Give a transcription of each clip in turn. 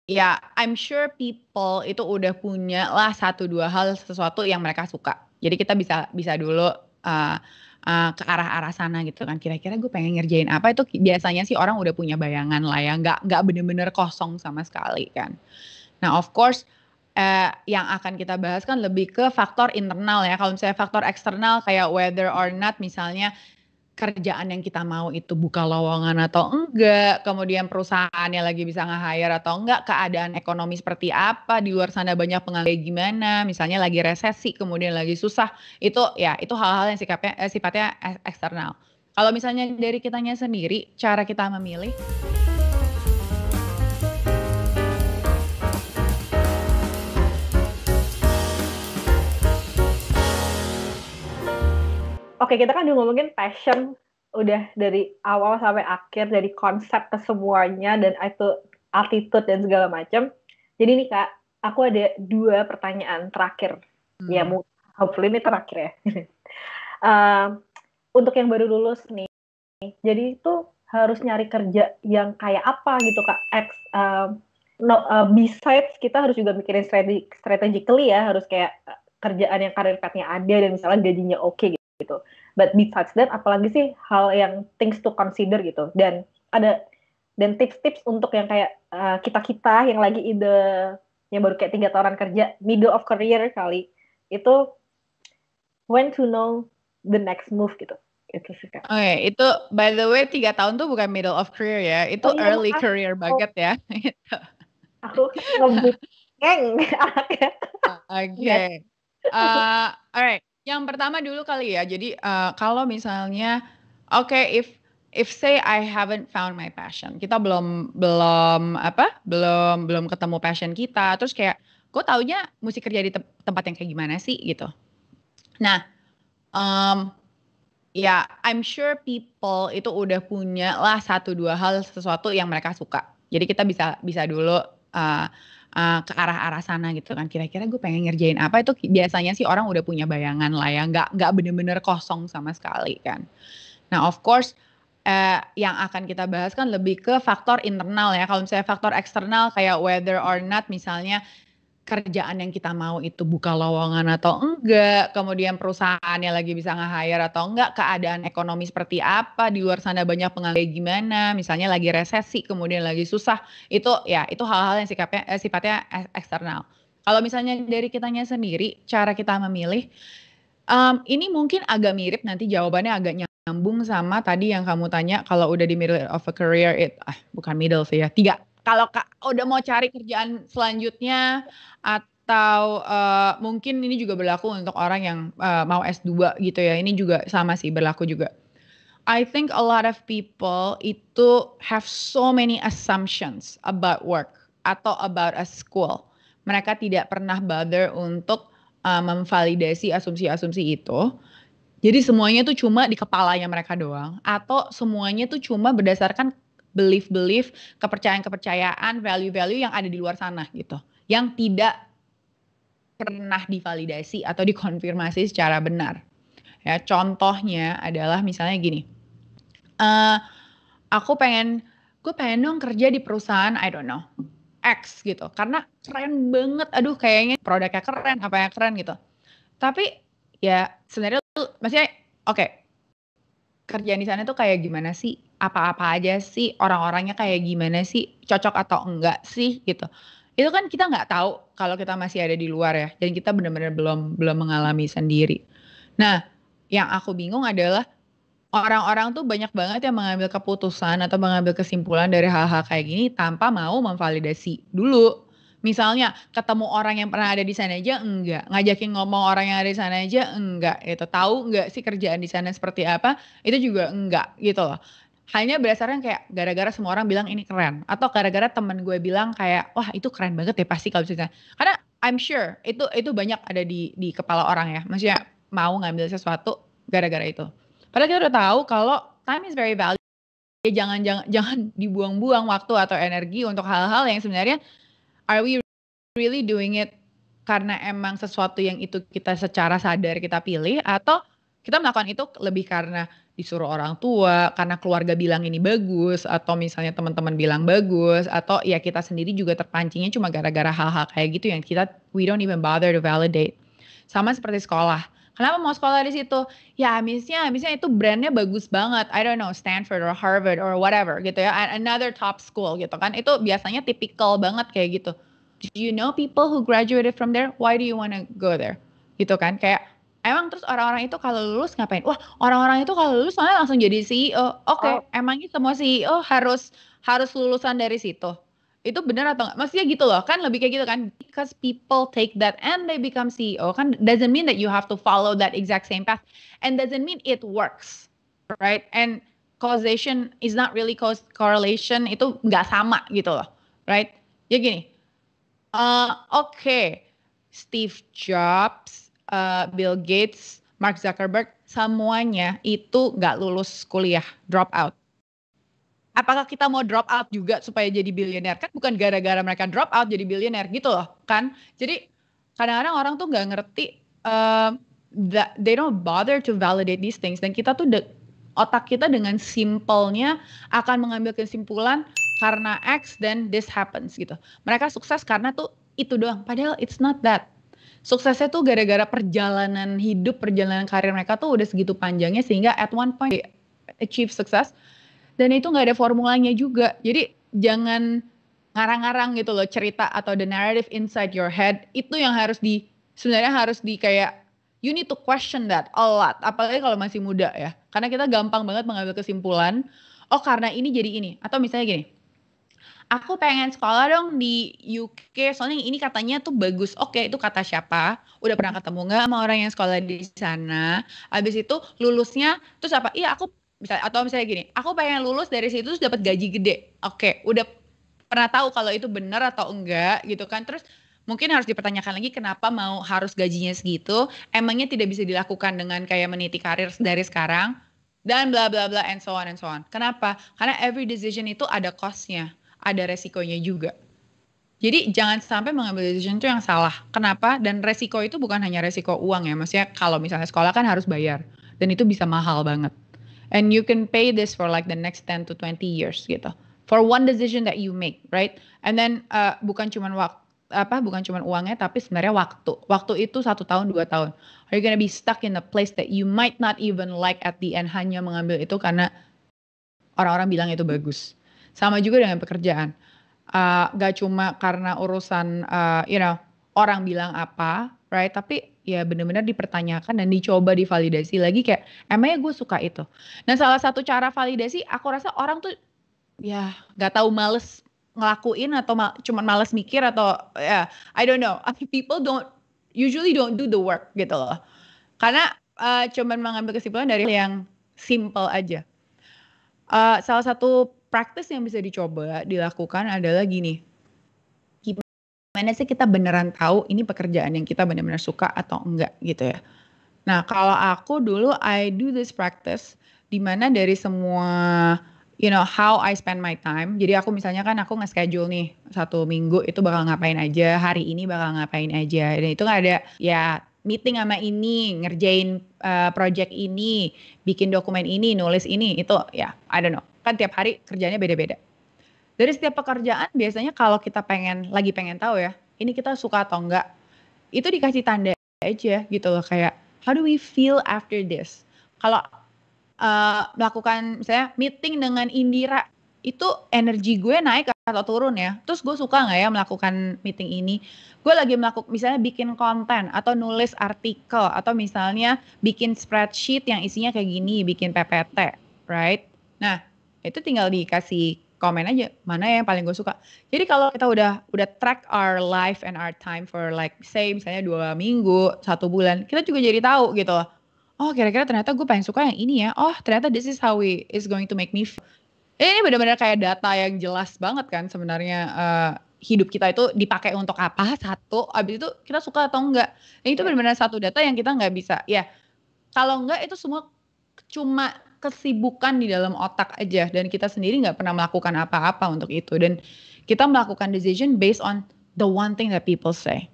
Ya, I'm sure people itu udah punya lah satu dua hal sesuatu yang mereka suka. Jadi kita bisa bisa dulu uh, ke arah-arah sana gitu kan. Kira-kira gue pengen ngerjain apa itu biasanya sih orang udah punya bayangan lah ya. Nggak bener-bener kosong sama sekali kan. Nah, of course, yang akan kita bahas kan lebih ke faktor internal ya. Kalau misalnya faktor eksternal kayak whether or not misalnya kerjaan yang kita mau itu buka lowongan atau enggak, kemudian perusahaannya lagi bisa nge-hire atau enggak, keadaan ekonomi seperti apa, di luar sana banyak pengangguran gimana, misalnya lagi resesi, kemudian lagi susah, itu ya itu hal-hal yang sifatnya eksternal. Kalau misalnya dari kitanya sendiri, cara kita memilih. Oke, kita kan udah ngomongin passion udah dari awal sampai akhir, dari konsep ke semuanya dan itu attitude dan segala macam. Jadi nih Kak, aku ada dua pertanyaan terakhir. Ya, Hmm. hopefully ini terakhir ya. Uh, untuk yang baru lulus nih, jadi itu harus nyari kerja yang kayak apa gitu Kak? Besides kita harus juga mikirin strategically ya, harus kayak kerjaan yang karir pathnya ada dan misalnya gajinya oke gitu. But besides that, apalagi sih hal yang things to consider gitu. Dan ada dan tips-tips untuk yang kayak kita-kita yang lagi yang baru kayak 3 tahunan kerja, middle of career kali, itu when to know the next move gitu. Itu sih Kak. Oke, itu by the way 3 tahun tuh bukan middle of career ya, itu Oh iya early maaf, career banget ya. aku ngebut geng anaknya. Yes. Oke. Alright. Yang pertama dulu kali ya. Jadi kalau misalnya, oke, if say I haven't found my passion, kita belum belum apa, belum belum ketemu passion kita. Terus kayak, gue taunya mesti kerja di tempat yang kayak gimana sih gitu. Nah, um, ya I'm sure people itu udah punya lah satu dua hal sesuatu yang mereka suka. Jadi kita bisa bisa dulu uh, ke arah-arah sana gitu kan. Kira-kira gue pengen ngerjain apa itu biasanya sih orang udah punya bayangan lah ya. Nggak bener-bener kosong sama sekali kan. Nah, of course, yang akan kita bahas kan lebih ke faktor internal ya. Kalau misalnya faktor eksternal kayak whether or not misalnya kerjaan yang kita mau itu buka lowongan atau enggak, kemudian perusahaannya lagi bisa nge-hire atau enggak, keadaan ekonomi seperti apa, di luar sana banyak pengangguran gimana, misalnya lagi resesi, kemudian lagi susah, itu ya itu hal-hal yang sifatnya eksternal. Kalau misalnya dari kitanya sendiri, cara kita memilih, ini mungkin agak mirip nanti jawabannya agak nyambung sama tadi yang kamu tanya kalau udah di middle of a career, bukan middle sih ya, tiga. Kalau udah mau cari kerjaan selanjutnya atau mungkin ini juga berlaku untuk orang yang mau S2 gitu ya. Ini juga sama sih berlaku juga. I think a lot of people itu have so many assumptions about work atau about a school. Mereka tidak pernah bother untuk memvalidasi asumsi-asumsi itu. Jadi semuanya tuh cuma di kepalanya mereka doang, atau semuanya tuh cuma berdasarkan belief-belief, kepercayaan-kepercayaan, value-value yang ada di luar sana gitu, yang tidak pernah divalidasi atau dikonfirmasi secara benar. Ya, contohnya adalah misalnya gini, eh gue pengen dong kerja di perusahaan, I don't know, X gitu, karena keren banget, aduh kayaknya produknya keren, apa yang keren gitu. Tapi ya sebenarnya tuh, maksudnya, oke, kerjaan di sana tuh kayak gimana sih? Apa-apa aja sih? Orang-orangnya kayak gimana sih? Cocok atau enggak sih? Gitu. Itu kan kita nggak tahu kalau kita masih ada di luar ya. Dan kita benar-benar belum belum mengalami sendiri. Nah, yang aku bingung adalah orang-orang tuh banyak banget yang mengambil keputusan atau mengambil kesimpulan dari hal-hal kayak gini tanpa mau memvalidasi dulu. Misalnya ketemu orang yang pernah ada di sana aja enggak, ngajakin ngomong orang yang ada di sana aja enggak, gitu. Tahu enggak sih kerjaan di sana seperti apa? Itu juga enggak gitu loh. Hanya berdasarkan kayak gara-gara semua orang bilang ini keren atau gara-gara temen gue bilang kayak wah itu keren banget ya pasti kalau misalnya. Karena I'm sure itu banyak ada di kepala orang ya. Maksudnya mau ngambil sesuatu gara-gara itu. Padahal kita udah tahu kalau time is very valuable. Ya jangan dibuang-buang waktu atau energi untuk hal-hal yang sebenarnya are we really doing it karena emang sesuatu yang itu kita secara sadar kita pilih atau kita melakukan itu lebih karena disuruh orang tua, karena keluarga bilang ini bagus, atau misalnya teman-teman bilang bagus, atau ya kita sendiri juga terpancingnya cuma gara-gara hal-hal kayak gitu yang we don't even bother to validate. Sama seperti sekolah. Kenapa mau sekolah di situ? Ya habisnya itu brandnya bagus banget. I don't know, Stanford or Harvard or whatever gitu ya. Another top school gitu kan. Itu biasanya tipikal banget kayak gitu. Do you know people who graduated from there? Why do you want to go there? Gitu kan. Kayak emang terus orang-orang itu kalau lulus ngapain? Wah, orang-orang itu kalau lulus soalnya langsung jadi CEO. Oke, emangnya semua CEO harus lulusan dari situ? Itu benar atau enggak? Maksudnya gitu loh, kan lebih kayak gitu kan. Because people take that and they become CEO kan doesn't mean that you have to follow that exact same path and doesn't mean it works, right? And causation is not really correlation, itu nggak sama gitu loh, right? Ya gini, oke, Steve Jobs, Bill Gates, Mark Zuckerberg, semuanya itu nggak lulus kuliah, drop out. Apakah kita mau drop out juga supaya jadi bilioner? Kan bukan gara-gara mereka drop out jadi bilioner gitu loh, kan? Jadi kadang-kadang orang tuh nggak ngerti, that they don't bother to validate these things. Dan kita tuh otak kita dengan simpelnya akan mengambil kesimpulan karena X dan this happens gitu. Mereka sukses karena tuh itu doang. Padahal it's not that. Suksesnya tuh gara-gara perjalanan hidup, perjalanan karir mereka tuh udah segitu panjangnya sehingga at one point they achieve success. Dan itu nggak ada formulanya juga. Jadi jangan ngarang-ngarang gitu loh cerita atau the narrative inside your head. Itu yang sebenarnya harus di kayak, you need to question that a lot. Apalagi kalau masih muda ya. Karena kita gampang banget mengambil kesimpulan, oh karena ini jadi ini. Atau misalnya gini, aku pengen sekolah dong di UK, soalnya ini katanya tuh bagus. Oke, itu kata siapa? Udah pernah ketemu nggak sama orang yang sekolah di sana? Habis itu lulusnya, terus apa? Iya aku atau misalnya gini, aku pengen lulus dari situ terus dapat gaji gede. Oke, udah pernah tahu kalau itu benar atau enggak gitu kan. Terus mungkin harus dipertanyakan lagi kenapa mau harus gajinya segitu. Emangnya tidak bisa dilakukan dengan kayak meniti karir dari sekarang dan bla bla bla and so on and so on. Kenapa? Karena every decision itu ada cost-nya, ada resikonya juga. Jadi jangan sampai mengambil decision itu yang salah. Kenapa? Dan resiko itu bukan hanya resiko uang ya. Maksudnya kalau misalnya sekolah kan harus bayar dan itu bisa mahal banget. And you can pay this for like the next 10 to 20 years gitu. For one decision that you make, right? And then bukan cuman uangnya, tapi sebenarnya waktu. Waktu itu 1 tahun, 2 tahun. Are you gonna be stuck in a place that you might not even like at the end hanya mengambil itu karena orang-orang bilang itu bagus. Sama juga dengan pekerjaan. Gak cuma karena urusan, orang bilang apa, right? Tapi ya benar-benar dipertanyakan dan dicoba divalidasi lagi kayak emangnya gue suka itu. Nah salah satu cara validasi aku rasa orang tuh ya nggak tahu males ngelakuin atau cuman males mikir atau ya I don't know. People usually don't do the work gitu loh. Karena cuman mengambil kesimpulan dari yang simple aja. Salah satu praktis yang bisa dicoba dilakukan adalah gini. Gimana sih kita beneran tahu ini pekerjaan yang kita benar-benar suka atau enggak gitu ya. Nah kalau aku dulu I do this practice di mana dari semua how I spend my time. Jadi aku misalnya kan aku nge-schedule nih 1 minggu itu bakal ngapain aja, hari ini bakal ngapain aja. Dan itu nggak ada ya meeting sama ini, ngerjain project ini, bikin dokumen ini, nulis ini, itu ya I don't know. Kan tiap hari kerjanya beda-beda. Dari setiap pekerjaan biasanya kalau kita lagi pengen tahu ya, ini kita suka atau enggak, itu dikasih tanda aja gitu loh kayak how do we feel after this? Kalau melakukan misalnya meeting dengan Indira, itu energi gue naik atau turun ya? Terus gue suka nggak ya melakukan meeting ini? Gue lagi misalnya bikin konten atau nulis artikel atau misalnya bikin spreadsheet yang isinya kayak gini, bikin PPT, right? Nah, itu tinggal dikasih komen aja mana yang paling gue suka. Jadi kalau kita udah track our life and our time for like say misalnya 2 minggu, 1 bulan, kita juga jadi tahu gitu loh. Oh kira-kira ternyata gue paling suka yang ini ya. Oh ternyata this is how is going to make me feel. Ini benar-benar kayak data yang jelas banget kan sebenarnya hidup kita itu dipakai untuk apa satu, abis itu kita suka atau enggak. Nah, itu benar-benar satu data yang kita nggak bisa. Ya kalau enggak itu semua cuma kesibukan di dalam otak aja dan kita sendiri nggak pernah melakukan apa-apa untuk itu dan kita melakukan decision based on the one thing that people say.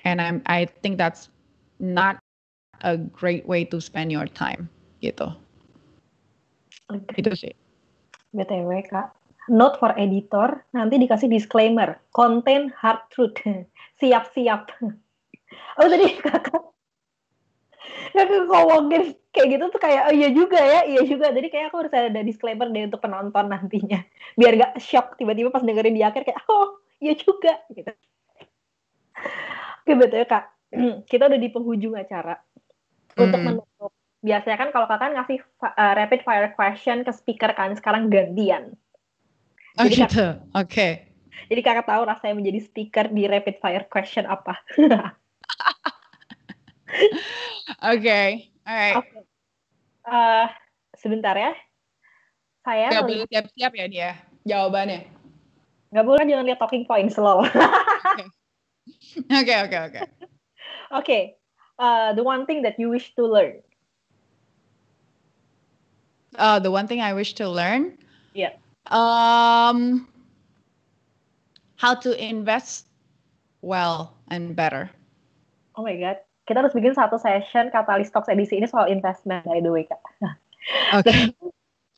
And I think that's not a great way to spend your time gitu. Itu sih. BTW Kak, note for editor, nanti dikasih disclaimer, contain hard truth. Siap-siap. Oh tadi kakak ngomongin kayak gitu tuh kayak, oh iya juga ya, iya juga. Jadi kayak aku harus ada disclaimer deh untuk penonton nantinya. Biar gak shock tiba-tiba pas dengerin di akhir kayak, oh iya juga. Gitu. Oke BTW Kak, kita udah di penghujung acara. Untuk menutup, biasanya kan kalau kakak ngasih rapid fire question ke speaker kan, sekarang gantian. Oh Jadi gitu, oke. Jadi kakak tahu rasanya menjadi speaker di rapid fire question apa? Oke, alright. Oke. Sebentar ya. Saya Gak boleh melihat, siap-siap ya dia jawabannya. nggak boleh jangan lihat talking points loh. Oke. Oke. The one thing that you wish to learn. The one thing I wish to learn, Iya. how to invest well and better. Oh my god. Kita harus bikin satu session Catalyst Talks edisi ini soal investment by the way Kak. Okay,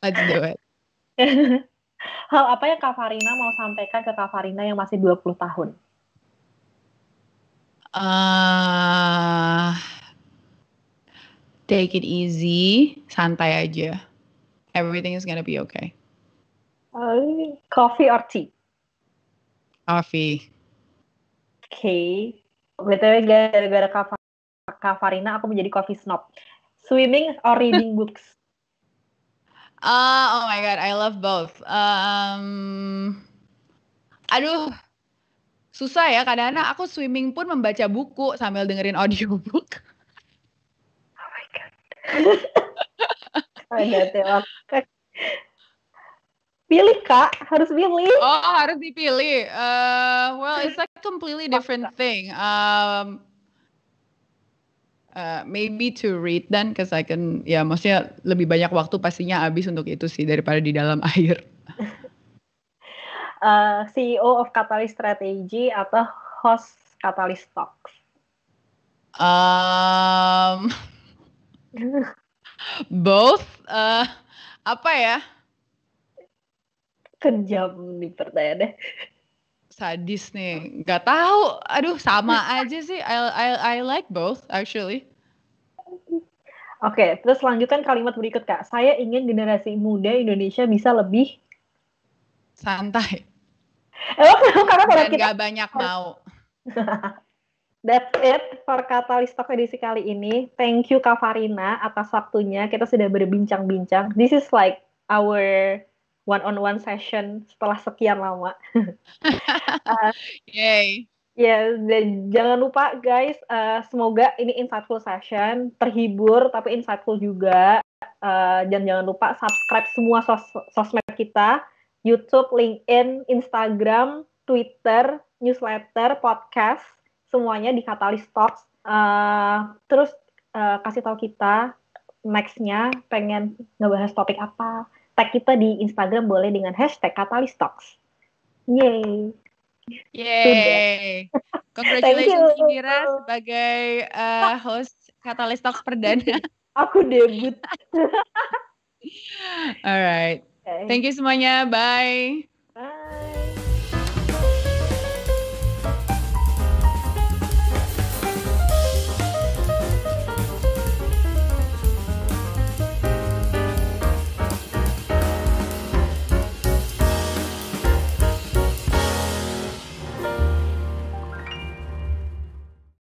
let's do it. Hal apa yang Kak Farina mau sampaikan ke Kak Farina yang masih 20 tahun? Take it easy, santai aja. Everything is gonna be okay. Coffee or tea? Coffee. Oke. BTW gara-gara Kak Farina aku menjadi coffee snob. Swimming or reading books? Oh my god, I love both. Aduh, susah ya. Kadang-kadang aku swimming pun membaca buku sambil dengerin audiobook. Oh my god. Ada telat. Pilih Kak, harus pilih. Oh, harus dipilih. Well, it's a completely different thing. Maybe to read then, cause I can, ya maksudnya lebih banyak waktu pastinya habis untuk itu sih daripada di dalam air. CEO of Catalyst Strategy atau host Catalyst Talks? Both. Apa ya? Kejam nih pertanyaannya. Sadis nih, nggak tahu. Aduh, sama aja sih. I like both actually. Oke, terus lanjutkan kalimat berikut Kak. Saya ingin generasi muda Indonesia bisa lebih Santai. karena kalau Dan kita nggak banyak mau. That's it for Catalyst Talk edisi kali ini. Thank you Kak Farina atas waktunya. Kita sudah berbincang-bincang. This is like our one-on-one session setelah sekian lama. Yay. Ya, dan jangan lupa guys, semoga ini insightful session, terhibur tapi insightful juga. Dan jangan lupa subscribe semua sosmed kita, YouTube, LinkedIn, Instagram, Twitter, newsletter, podcast, semuanya di Catalyst Talks. Terus kasih tahu kita next-nya pengen ngebahas topik apa. Tag kita di Instagram boleh dengan hashtag Catalyst Talks. Yay! Yay. Congratulations Indira sebagai host Catalyst Talks perdana. Aku debut. Alright. Okay. Thank you semuanya. Bye.